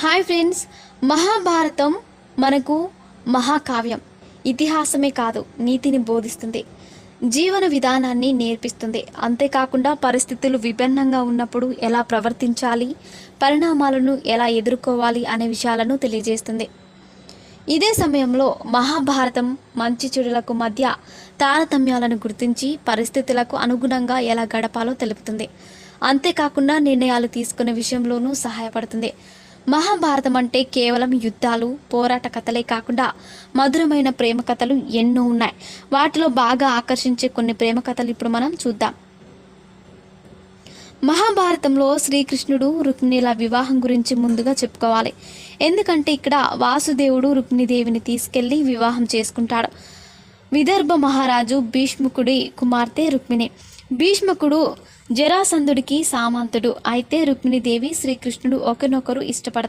Hi friends, Mahabharatam మనకు మహాకావ్యం. ఇతిహాసమే కాదు, నీతిని బోధిస్తుంది, జీవన విధానాన్ని నేర్పిస్తుంది. అంతేకాకుండా పరిస్థితులు విభిన్నంగా ఉన్నప్పుడు ఎలా ప్రవర్తించాలి, పరిణామాలను ఎలా ఎదుర్కోవాలి అనే విషయాలను తెలియజేస్తుంది. ఇదే సమయంలో మహాభారతం మంచి చెడులకు మధ్య తారతమ్యాలను గుర్తించి పరిస్థితులకు అనుగుణంగా ఎలా గడపాలో తెలుపుతుంది. అంతేకాకుండా నిర్ణయాలు తీసుకునే విషయంలోనూ సహాయపడుతుంది. మహాభారతం అంటే కేవలం యుద్ధాలు, పోరాట కథలే కాకుండా మధురమైన ప్రేమ కథలు ఎన్నో ఉన్నాయి. వాటిలో బాగా ఆకర్షించే కొన్ని ప్రేమ కథలు ఇప్పుడు మనం చూద్దాం. మహాభారతంలో శ్రీకృష్ణుడు రుక్మిణీల వివాహం గురించి ముందుగా చెప్పుకోవాలి. ఎందుకంటే ఇక్కడ వాసుదేవుడు రుక్మిణీదేవిని తీసుకెళ్లి వివాహం చేసుకుంటాడు. విదర్భ మహారాజు భీష్ముకుడి కుమార్తె రుక్మిణి. భీష్మకుడు జరాసంధుడికి సామంతుడు. అయితే రుక్మిణీదేవి శ్రీకృష్ణుడు ఒకరినొకరు ఇష్టపడతారు.